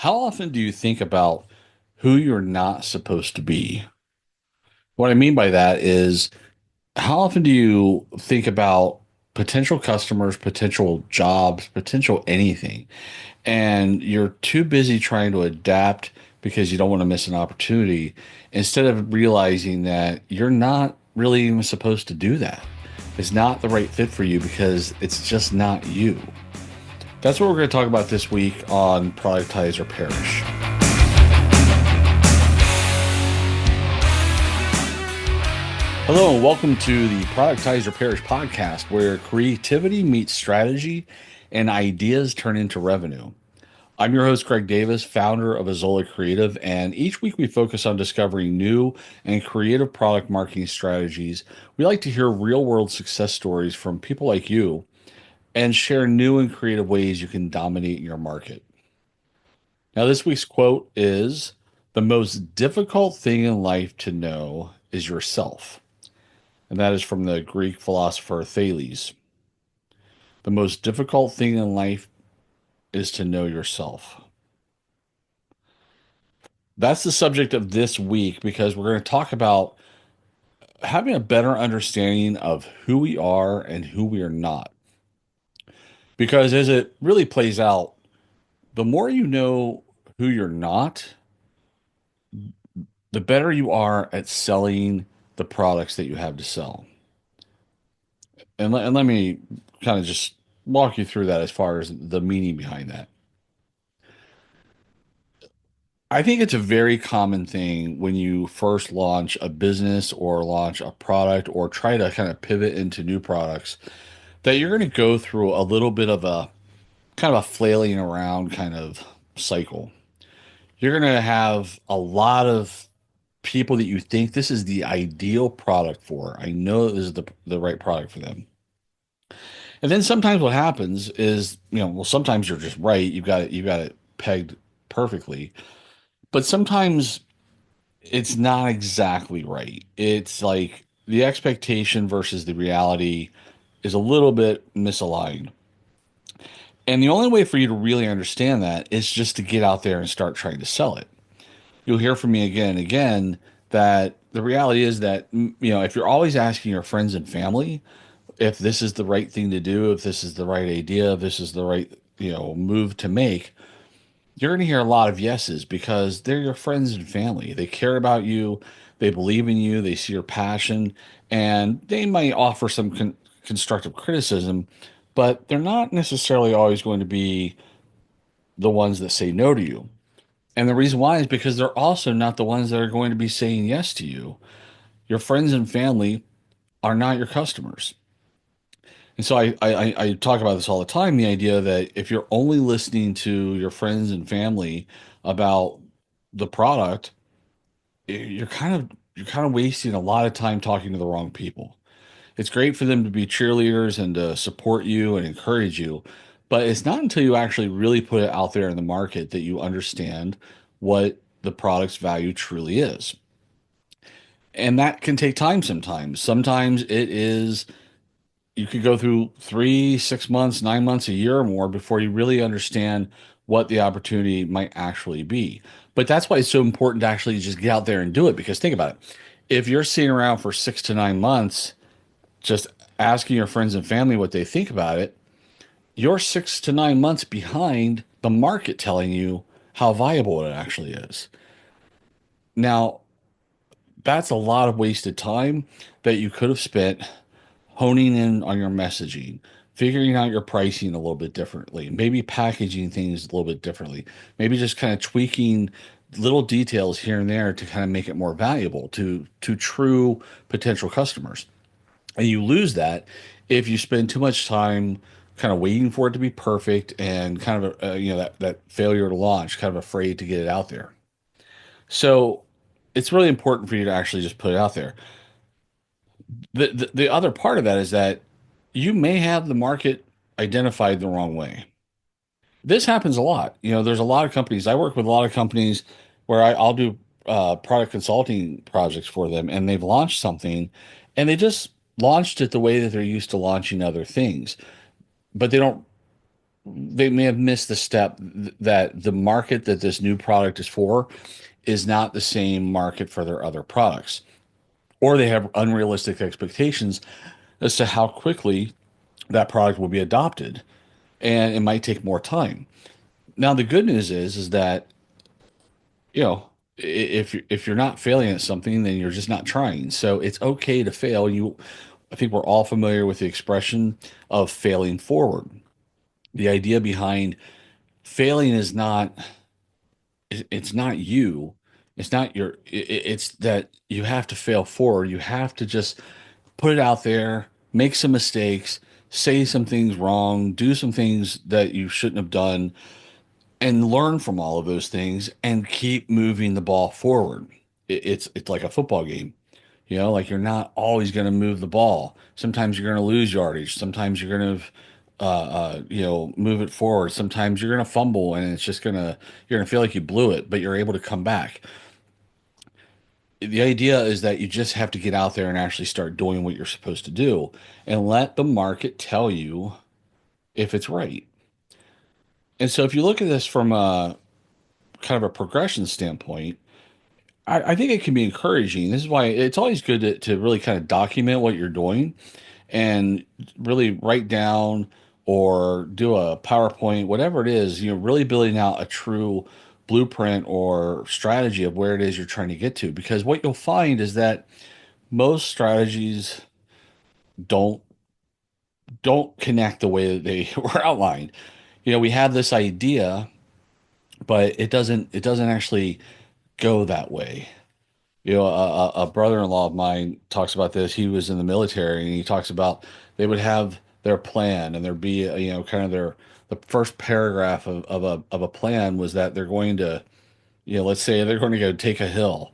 How often do you think about who you're not supposed to be? What I mean by that is, how often do you think about potential customers, potential jobs, potential anything, and you're too busy trying to adapt because you don't want to miss an opportunity instead of realizing that you're not really even supposed to do that? It's not the right fit for you because it's just not you. That's what we're going to talk about this week on Productize or Perish. Hello, and welcome to the Productize or Perish podcast, where creativity meets strategy and ideas turn into revenue. I'm your host, Greg Davis, founder of Azola Creative, and each week we focus on discovering new and creative product marketing strategies. We like to hear real world success stories from people like you and share new and creative ways you can dominate your market. Now, this week's quote is: "The most difficult thing in life to know is yourself." And that is from the Greek philosopher Thales. The most difficult thing in life is to know yourself. That's the subject of this week because we're going to talk about having a better understanding of who we are and who we are not. Because as it really plays out, the more you know who you're not, the better you are at selling the products that you have to sell. And let me kind of just walk you through that as far as the meaning behind that. I think it's a very common thing when you first launch a business or launch a product or try to kind of pivot into new products that you're going to go through a little bit of a kind of a flailing around kind of cycle. You're going to have a lot of people that you think this is the ideal product for. I know this is the right product for them. And then sometimes what happens is, well, sometimes you're just right. You've got it pegged perfectly. But sometimes it's not exactly right. It's like the expectation versus the reality is a little bit misaligned. And the only way for you to really understand that is just to get out there and start trying to sell it. You'll hear from me again and again that the reality is that, if you're always asking your friends and family if this is the right thing to do, if this is the right idea, if this is the right, move to make, you're going to hear a lot of yeses because they're your friends and family. They care about you, they believe in you, they see your passion, and they might offer some constructive criticism, but they're not necessarily always going to be the ones that say no to you. And the reason why is because they're also not the ones that are going to be saying yes to you. Your friends and family are not your customers. And so I talk about this all the time, the idea that if you're only listening to your friends and family about the product, you're kind of wasting a lot of time talking to the wrong people. It's great for them to be cheerleaders and to support you and encourage you, but it's not until you actually really put it out there in the market that you understand what the product's value truly is. And that can take time sometimes. Sometimes it is you could go through 3, 6 months, 9 months, a year or more before you really understand what the opportunity might actually be. But that's why it's so important to actually just get out there and do it. Because think about it. If you're sitting around for 6 to 9 months, just asking your friends and family what they think about it, you're 6 to 9 months behind the market telling you how viable it actually is. Now, that's a lot of wasted time that you could have spent honing in on your messaging, figuring out your pricing a little bit differently, maybe packaging things a little bit differently, maybe just kind of tweaking little details here and there to kind of make it more valuable to true potential customers. And you lose that if you spend too much time kind of waiting for it to be perfect and kind of that failure to launch, kind of afraid to get it out there. So it's really important for you to actually just put it out there. The other part of that is that you may have the market identified the wrong way. This happens a lot. There's a lot of companies. I work with a lot of companies where I'll do product consulting projects for them, and they've launched something, and they just launched it the way that they're used to launching other things, but they don't. they may have missed the step that the market that this new product is for is not the same market for their other products, or they have unrealistic expectations as to how quickly that product will be adopted, and it might take more time. Now, the good news is that, you know, if you're not failing at something, then you're just not trying. So it's okay to fail. I think we're all familiar with the expression of failing forward. The idea behind failing is not it's not you. It's not it's that you have to fail forward. You have to just put it out there, make some mistakes, say some things wrong, do some things that you shouldn't have done, and learn from all of those things and keep moving the ball forward. It's like a football game. Like you're not always going to move the ball. Sometimes you're going to lose yardage. Sometimes you're going to move it forward. Sometimes you're going to fumble and you're going to feel like you blew it, but you're able to come back. The idea is that you just have to get out there and actually start doing what you're supposed to do and let the market tell you if it's right. And so if you look at this from a kind of a progression standpoint, I think it can be encouraging. This is why it's always good to really kind of document what you're doing and really write down or do a PowerPoint, whatever it is, really building out a true blueprint or strategy of where it is you're trying to get to. Because what you'll find is that most strategies don't don't connect the way that they were outlined. We have this idea, but it doesn't actually go that way. A brother-in-law of mine talks about this. He was in the military, and he talks about they would have their plan, and there'd be, kind of the first paragraph of a plan was that they're going to, let's say they're going to go take a hill.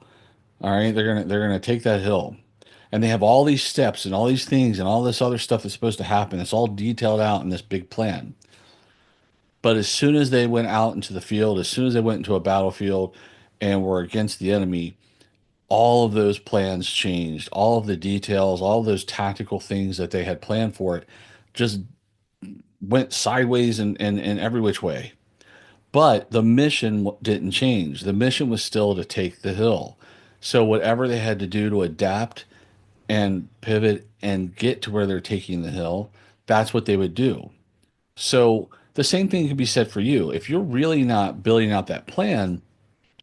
All right, they're gonna take that hill, and they have all these steps and all these things and all this other stuff that's supposed to happen. It's all detailed out in this big plan. But as soon as they went out into the field, as soon as they went into a battlefield and were against the enemy, all of those plans changed. All of the details, all of those tactical things that they had planned for it just went sideways and every which way. But the mission didn't change. The mission was still to take the hill. So whatever they had to do to adapt and pivot and get to where they're taking the hill, that's what they would do. So the same thing can be said for you. If you're really not building out that plan,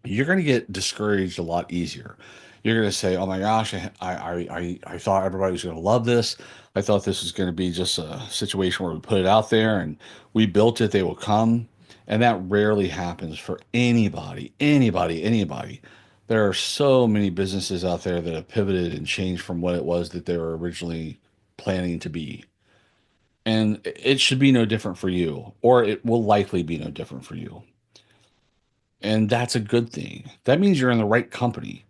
you're going to get discouraged a lot easier. You're going to say, "Oh my gosh, I thought everybody was going to love this. I thought this was going to be just a situation where we put it out there and we built it, they will come." And that rarely happens for anybody. There are so many businesses out there that have pivoted and changed from what it was that they were originally planning to be. And it should be no different for you, or it will likely be no different for you. And that's a good thing. That means you're in the right company.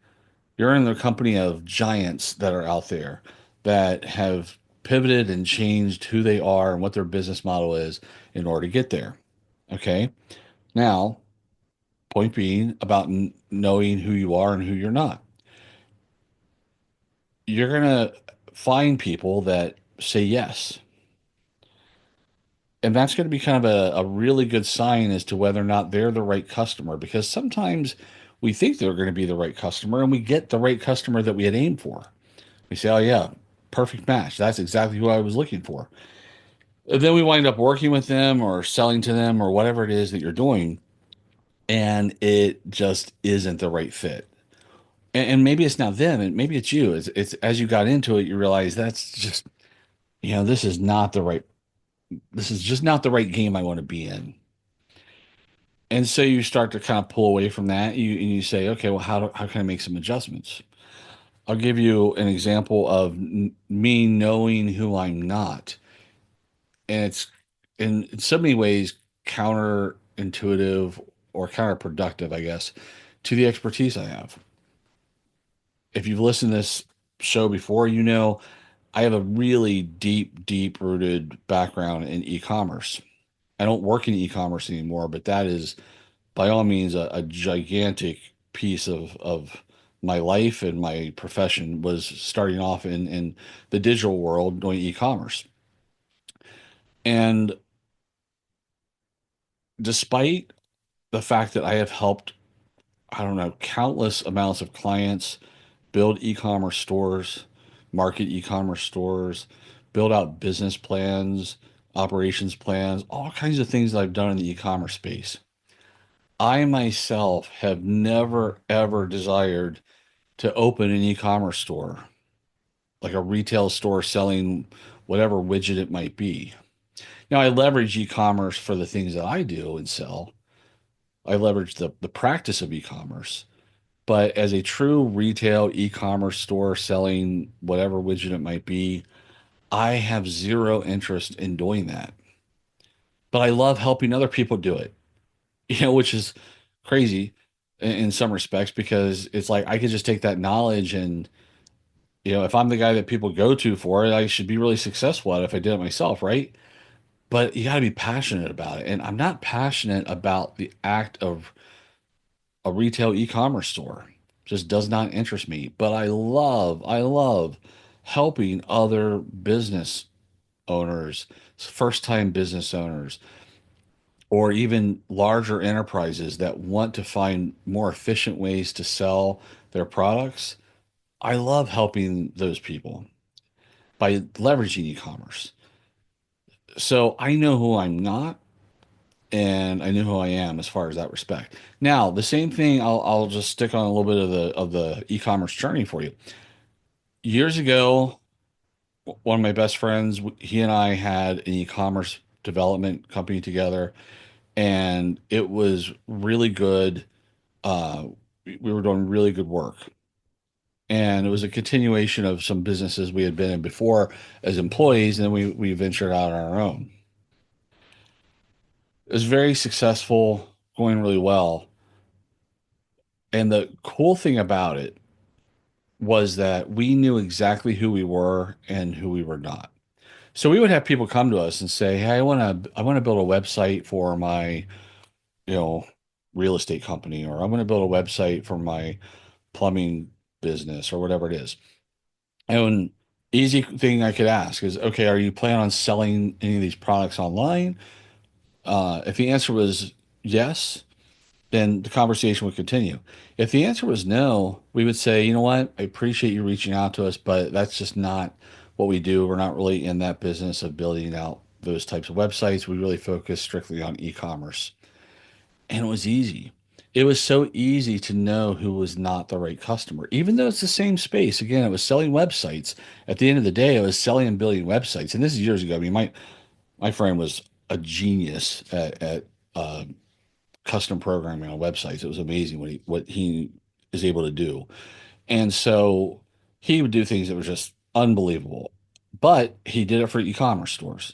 You're in the company of giants that are out there that have pivoted and changed who they are and what their business model is in order to get there. Okay. Now, point being about knowing who you are and who you're not. You're going to find people that say yes. And that's going to be kind of a really good sign as to whether or not they're the right customer, because sometimes we think they're going to be the right customer and we get the right customer that we had aimed for. We say, oh, yeah, perfect match. That's exactly who I was looking for. And then we wind up working with them or selling to them or whatever it is that you're doing, and it just isn't the right fit. And maybe it's not them, and maybe it's you. It's as you got into it, you realize that's just, this is just not the right game I want to be in. And so you start to kind of pull away from that. You say, okay, well, how can I make some adjustments? I'll give you an example of me knowing who I'm not, and it's in so many ways counterintuitive or counterproductive, I guess, to the expertise I have. If you've listened to this show before, I have a really deep rooted background in e-commerce. I don't work in e-commerce anymore, but that is by all means a gigantic piece of my life and my profession was starting off in the digital world doing e-commerce. And despite the fact that I have helped, I don't know, countless amounts of clients build e-commerce stores, market e-commerce stores, build out business plans, operations plans, all kinds of things that I've done in the e-commerce space. I myself have never ever desired to open an e-commerce store, like a retail store selling whatever widget it might be. Now, I leverage e-commerce for the things that I do and sell. I leverage the practice of e-commerce. But as a true retail e-commerce store selling whatever widget it might be, I have zero interest in doing that. But I love helping other people do it, which is crazy in some respects because it's like I could just take that knowledge and, if I'm the guy that people go to for it, I should be really successful at it if I did it myself, right? But you got to be passionate about it. And I'm not passionate about the act of a retail e-commerce store. Just does not interest me. But I love helping other business owners, first-time business owners, or even larger enterprises that want to find more efficient ways to sell their products. I love helping those people by leveraging e-commerce. So I know who I'm not, and I know who I am as far as that respect. Now, the same thing, I'll just stick on a little bit of the e-commerce journey for you. Years ago, one of my best friends, he and I had an e-commerce development company together, and it was really good. We were doing really good work. And it was a continuation of some businesses we had been in before as employees, and then we ventured out on our own. It was very successful, going really well. And the cool thing about it was that we knew exactly who we were and who we were not. So we would have people come to us and say, "Hey, I want to build a website for my, you know, real estate company, or I want to build a website for my plumbing business or whatever it is." And easy thing I could ask is, "Okay, are you planning on selling any of these products online?" If the answer was yes, then the conversation would continue. If the answer was no, we would say, "You know what? I appreciate you reaching out to us, but that's just not what we do. We're not really in that business of building out those types of websites. We really focus strictly on e-commerce." And it was easy. It was so easy to know who was not the right customer, even though it's the same space. Again, it was selling websites. At the end of the day, it was selling and building websites. And this is years ago. I mean, my friend was a genius at custom programming on websites. It was amazing what he is able to do. And so he would do things that were just unbelievable. But he did it for e-commerce stores.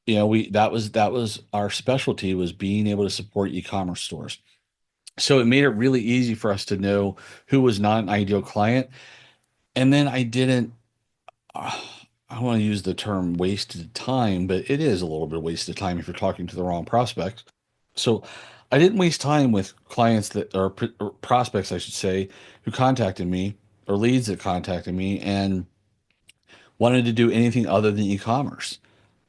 We that was our specialty, was being able to support e-commerce stores. So it made it really easy for us to know who was not an ideal client. And then I didn't uh, I don't want to use the term wasted time, but it is a little bit of wasted time if you're talking to the wrong prospects. So I didn't waste time with clients that are or prospects, I should say, who contacted me, or leads that contacted me and wanted to do anything other than e-commerce.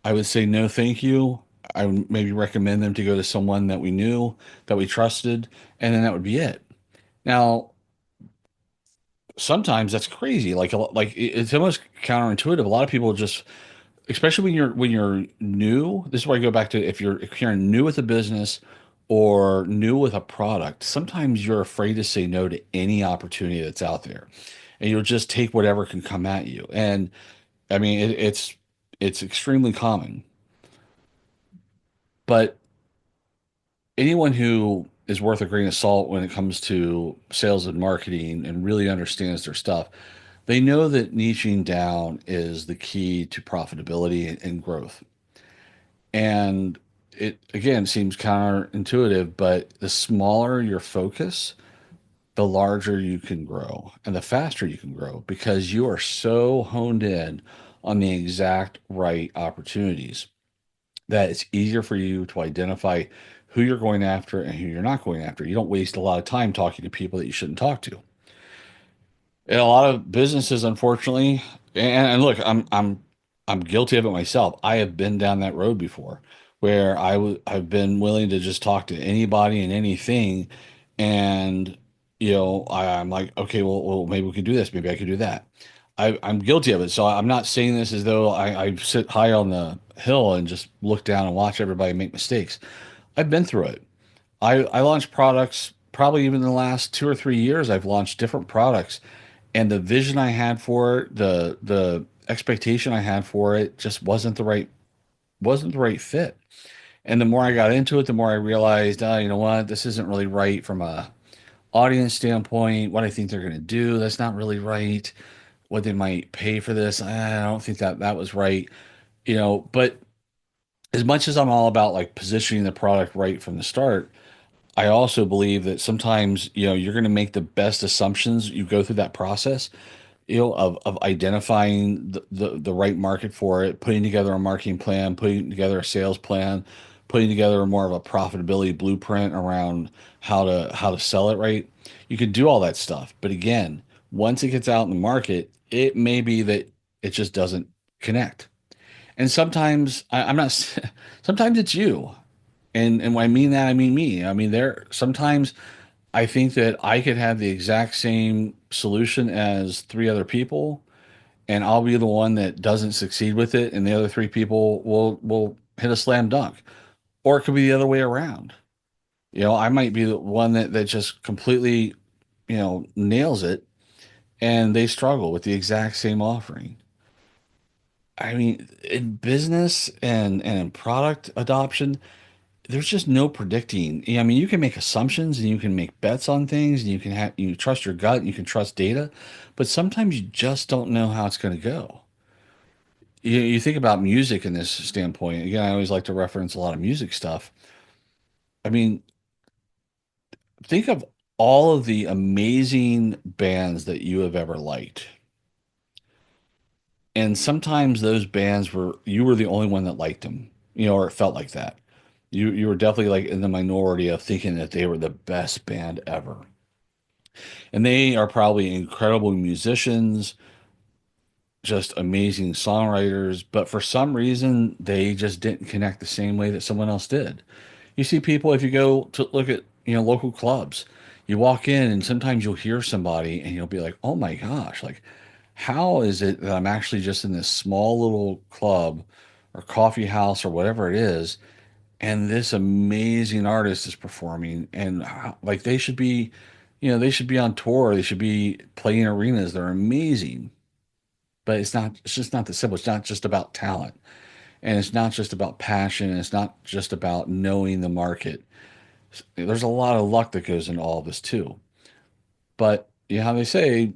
I would say no, thank you. I would maybe recommend them to go to someone that we knew, that we trusted, and then that would be it. Now, sometimes that's crazy. It's almost counterintuitive. A lot of people just, especially when you're new. This is where I go back to, if you're new with a business or new with a product, sometimes you're afraid to say no to any opportunity that's out there, and you'll just take whatever can come at you. And I mean, it's extremely common. But anyone who is worth a grain of salt when it comes to sales and marketing and really understands their stuff, they know that niching down is the key to profitability and growth. And it again seems counterintuitive, but the smaller your focus, the larger you can grow and the faster you can grow because you are so honed in on the exact right opportunities that it's easier for you to identify who you're going after and who you're not going after. You don't waste a lot of time talking to people that you shouldn't talk to. And a lot of businesses, unfortunately, and look, I'm guilty of it myself. I have been down that road before, where I've been willing to just talk to anybody and anything, and I'm like, okay, well, maybe we could do this, maybe I could do that. I'm guilty of it, so I'm not saying this as though I sit high on the hill and just look down and watch everybody make mistakes. I've been through it. I launched products probably even in the last 2 or 3 years. I've launched different products, and the vision I had for it, the expectation I had for it, just wasn't the right fit. And the more I got into it, the more I realized, you know what, this isn't really right from a audience standpoint. What I think they're going to do, that's not really right. What they might pay for this, I don't think that was right. But as much as I'm all about like positioning the product right from the start, I also believe that sometimes, you're going to make the best assumptions. You go through that process, of identifying the right market for it, putting together a marketing plan, putting together a sales plan, putting together more of a profitability blueprint around how to sell it right. You can do all that stuff. But again, once it gets out in the market, it may be that it just doesn't connect. And sometimes I'm not, sometimes it's you. And when I mean that, I mean me. I mean, there sometimes I think that I could have the exact same solution as three other people, and I'll be the one that doesn't succeed with it, and the other three people will hit a slam dunk. Or it could be the other way around. I might be the one that just completely, nails it, and they struggle with the exact same offering. I mean, in business and in product adoption, there's just no predicting. I mean, you can make assumptions and you can make bets on things and you trust your gut and you can trust data, but sometimes you just don't know how it's going to go. You think about music in this standpoint. Again, I always like to reference a lot of music stuff. I mean, think of all of the amazing bands that you have ever liked. And sometimes those bands you were the only one that liked them, or it felt like that. You were definitely like in the minority of thinking that they were the best band ever. And they are probably incredible musicians, just amazing songwriters, but for some reason they just didn't connect the same way that someone else did. You see people, if you go to look at, local clubs, you walk in and sometimes you'll hear somebody and you'll be like, "Oh my gosh, like how is it that I'm actually just in this small little club or coffee house or whatever it is, and this amazing artist is performing and like they should be on tour, they should be playing arenas, they're amazing." But it's just not that simple. It's not just about talent, and it's not just about passion, and it's not just about knowing the market. There's a lot of luck that goes into all of this too. But how they say,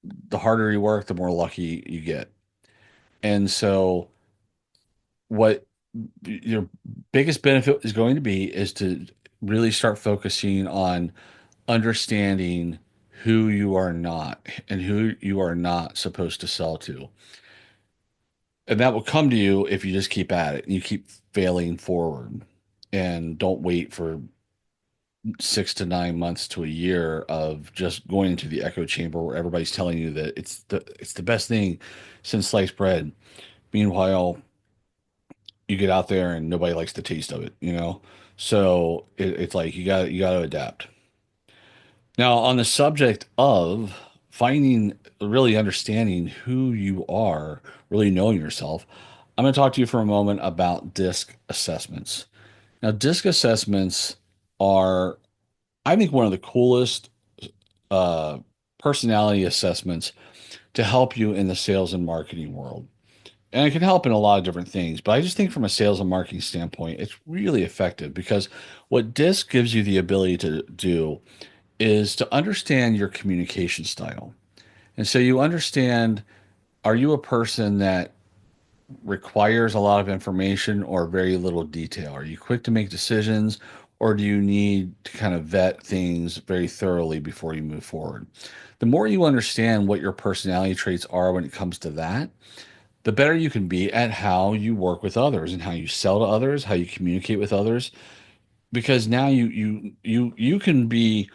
the harder you work, the more lucky you get. And so what your biggest benefit is going to be is to really start focusing on understanding who you are not and who you are not supposed to sell to. And that will come to you if you just keep at it and you keep failing forward and don't wait for 6 to 9 months to a year of just going into the echo chamber where everybody's telling you that it's the best thing since sliced bread. Meanwhile, you get out there and nobody likes the taste of it. So it's like you got to adapt. Now, on the subject of finding, really understanding who you are, really knowing yourself, I'm going to talk to you for a moment about DISC assessments. Now, DISC assessments are, I think, one of the coolest uh, personality assessments to help you in the sales and marketing world. And it can help in a lot of different things, but I just think from a sales and marketing standpoint, it's really effective because what DISC gives you the ability to do is to understand your communication style. And so you understand, are you a person that requires a lot of information or very little detail? Are you quick to make decisions, or do you need to kind of vet things very thoroughly before you move forward? The more you understand what your personality traits are when it comes to that, the better you can be at how you work with others and how you sell to others, how you communicate with others, because now you can be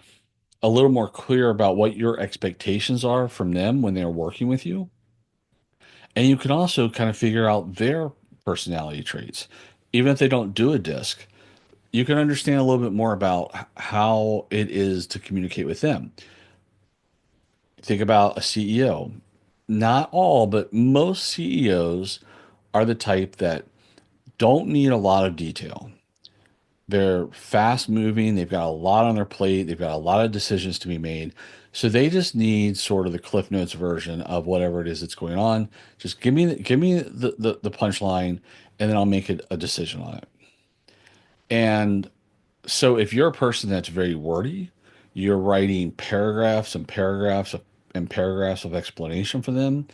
a little more clear about what your expectations are from them when they're working with you. And you can also kind of figure out their personality traits. even if they don't do a disc, you can understand a little bit more about how it is to communicate with them. Think about a CEO. Not all, but most CEOs are the type that don't need a lot of detail. They're fast moving, they've got a lot on their plate, they've got a lot of decisions to be made. So they just need sort of the Cliff Notes version of whatever it is that's going on. Just give me the punchline, and then I'll make a decision on it. And so if you're a person that's very wordy, you're writing paragraphs and paragraphs and paragraphs of explanation for them.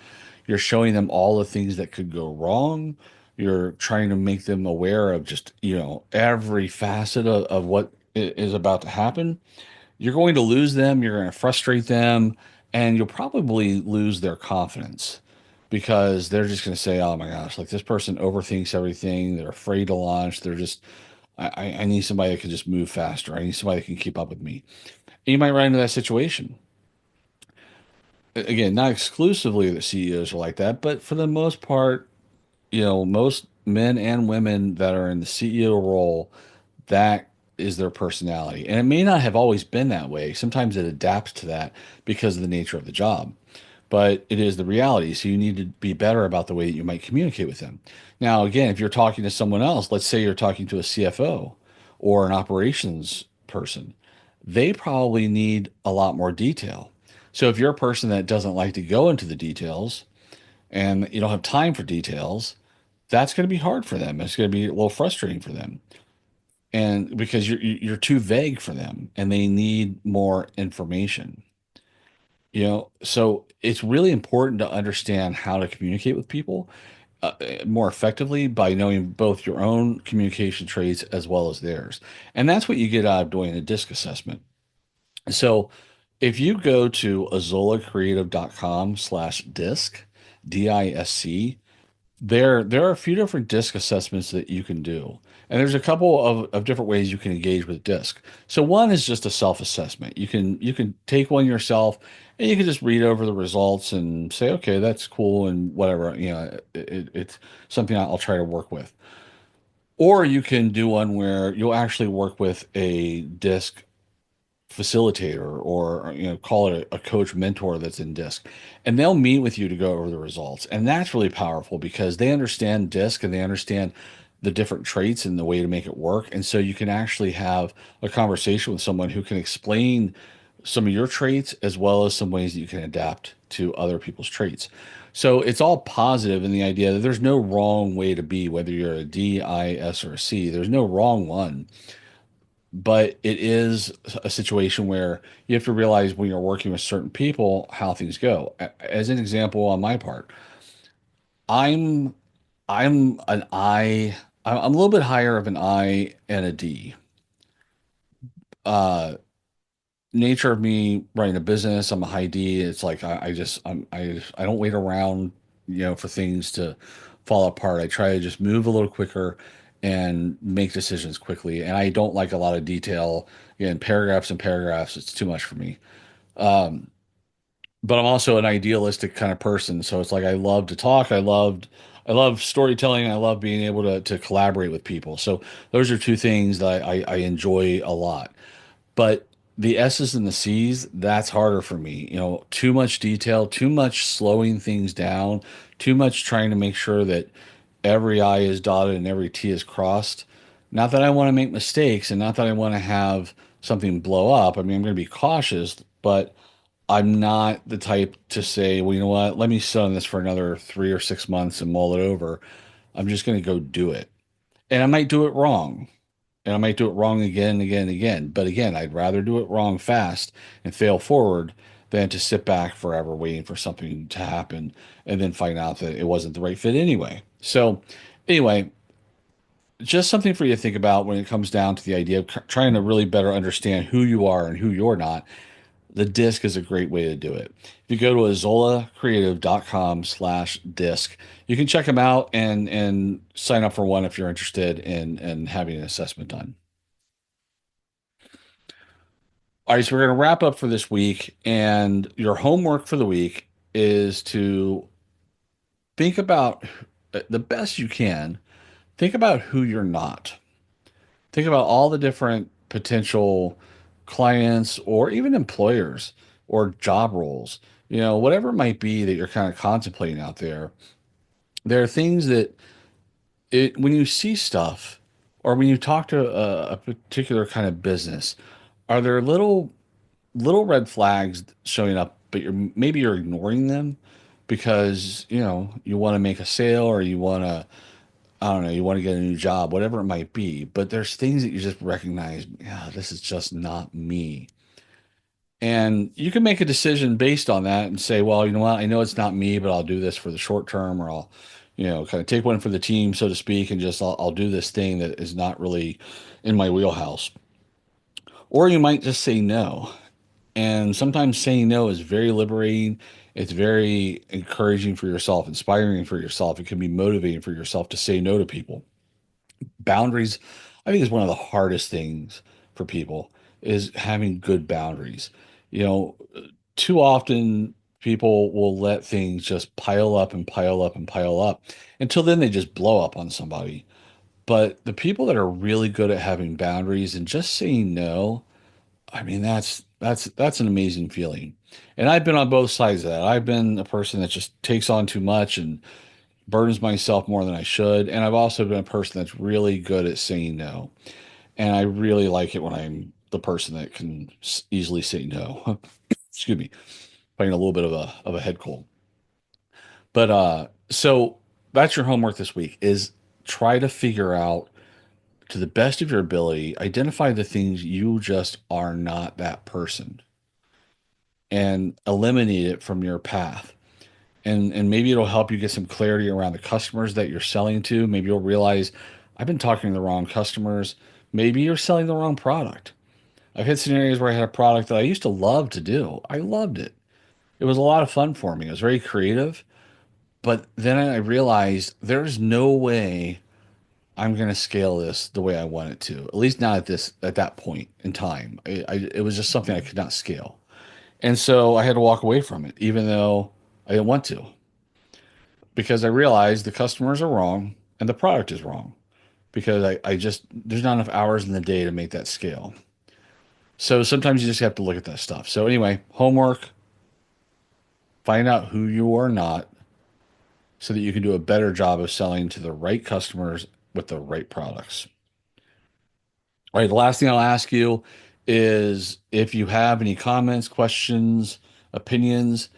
You're showing them all the things that could go wrong. You're trying to make them aware of just, every facet of what is about to happen. You're going to lose them, you're going to frustrate them, and you'll probably lose their confidence because they're just going to say, oh my gosh, like this person overthinks everything. They're afraid to launch. They're just, I need somebody that can just move faster. I need somebody that can keep up with me. And you might run into that situation. Again, not exclusively the CEOs are like that, but for the most part, most men and women that are in the CEO role, that is their personality. And it may not have always been that way. Sometimes it adapts to that because of the nature of the job, but it is the reality. So you need to be better about the way that you might communicate with them. Now, again, if you're talking to someone else, let's say you're talking to a CFO or an operations person, they probably need a lot more detail. So if you're a person that doesn't like to go into the details and you don't have time for details, that's going to be hard for them. It's going to be a little frustrating for them. And because you're too vague for them and they need more information. So it's really important to understand how to communicate with people more effectively by knowing both your own communication traits as well as theirs. And that's what you get out of doing a DISC assessment. So if you go to azolacreative.com/disc, DISC, there are a few different DISC assessments that you can do. And there's a couple of different ways you can engage with DISC. So one is just a self-assessment. You can take one yourself and you can just read over the results and say, okay, that's cool and whatever. It's something I'll try to work with. Or you can do one where you'll actually work with a DISC facilitator or call it a coach mentor that's in disc, and they'll meet with you to go over the results, and that's really powerful because they understand disc and they understand the different traits and the way to make it work, and so you can actually have a conversation with someone who can explain some of your traits as well as some ways that you can adapt to other people's traits. So it's all positive in the idea that there's no wrong way to be, whether you're a D, I, S, or a C. There's no wrong one, but it is a situation where you have to realize when you're working with certain people how things go. As an example, on my part, I'm I'm an I. I'm a little bit higher of an I and a D. Uh, Nature of me running a business, I'm a high D. It's like I don't wait around, for things to fall apart. I try to just move a little quicker and make decisions quickly. And I don't like a lot of detail. Again, paragraphs and paragraphs, it's too much for me. Um, but I'm also an idealistic kind of person. So it's like I love to talk. I love storytelling. I love being able to collaborate with people. So those are two things that I enjoy a lot. But the S's and the C's, that's harder for me. Too much detail, too much slowing things down, too much trying to make sure that every I is dotted and every T is crossed. Not that I want to make mistakes and not that I want to have something blow up. I mean, I'm going to be cautious, but I'm not the type to say, well, you know what, let me sit on this for another 3 or 6 months and mull it over. I'm just going to go do it. And I might do it wrong. And I might do it wrong again and again and again. But again, I'd rather do it wrong fast and fail forward than to sit back forever waiting for something to happen and then find out that it wasn't the right fit anyway. So, anyway, just something for you to think about when it comes down to the idea of trying to really better understand who you are and who you're not. The disc is a great way to do it. If you go to azolacreative.com/disc, you can check them out and sign up for one if you're interested in having an assessment done. All right, so we're going to wrap up for this week, and your homework for the week is to think about the best you can. think about who you're not. Think about all the different potential clients or even employers or job roles, whatever it might be that you're kind of contemplating out there. There are things that when you see stuff or when you talk to a particular kind of business, are there little red flags showing up, but you're ignoring them because, you want to make a sale or you want to, I don't know, you want to get a new job, whatever it might be. But there's things that you just recognize, yeah, this is just not me. And you can make a decision based on that and say, well, you know what, I know it's not me, but I'll do this for the short term, or I'll, kind of take one for the team, so to speak, and just I'll do this thing that is not really in my wheelhouse. Or you might just say no. And sometimes saying no is very liberating. It's very encouraging for yourself, inspiring for yourself. It can be motivating for yourself to say no to people. Boundaries, I think, is one of the hardest things for people is having good boundaries. You know, Too often people will let things just pile up and pile up and pile up until then they just blow up on somebody. But the people that are really good at having boundaries and just saying no, I mean, that's an amazing feeling. And I've been on both sides of that. I've been a person that just takes on too much and burdens myself more than I should. And I've also been a person that's really good at saying no. And I really like it when I'm the person that can easily say no. Excuse me, playing a little bit of a head cold. But so that's your homework this week is try to figure out to the best of your ability, identify the things you just are not that person and eliminate it from your path. And maybe it'll help you get some clarity around the customers that you're selling to. Maybe you'll realize I've been talking to the wrong customers. Maybe you're selling the wrong product. I've had scenarios where I had a product that I used to love to do. I loved it. It was a lot of fun for me. It was very creative. But then I realized there's no way I'm going to scale this the way I want it to. At least not at that point in time. It was just something I could not scale. And so I had to walk away from it, even though I didn't want to, because I realized the customers are wrong and the product is wrong because there's not enough hours in the day to make that scale. So sometimes you just have to look at that stuff. So anyway, homework, find out who you are not so that you can do a better job of selling to the right customers with the right products. All right, the last thing I'll ask you is if you have any comments, questions, opinions,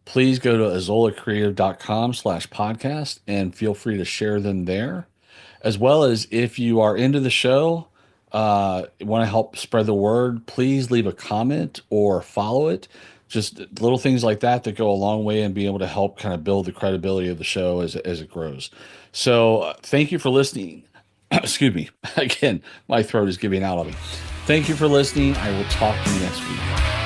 please go to azolacreative.com/podcast and feel free to share them there. As well as if you are into the show, want to help spread the word, please leave a comment or follow it. Just little things like that go a long way and be able to help kind of build the credibility of the show as it grows. So thank you for listening. Excuse me. Again, my throat is giving out on me. Thank you for listening. I will talk to you next week.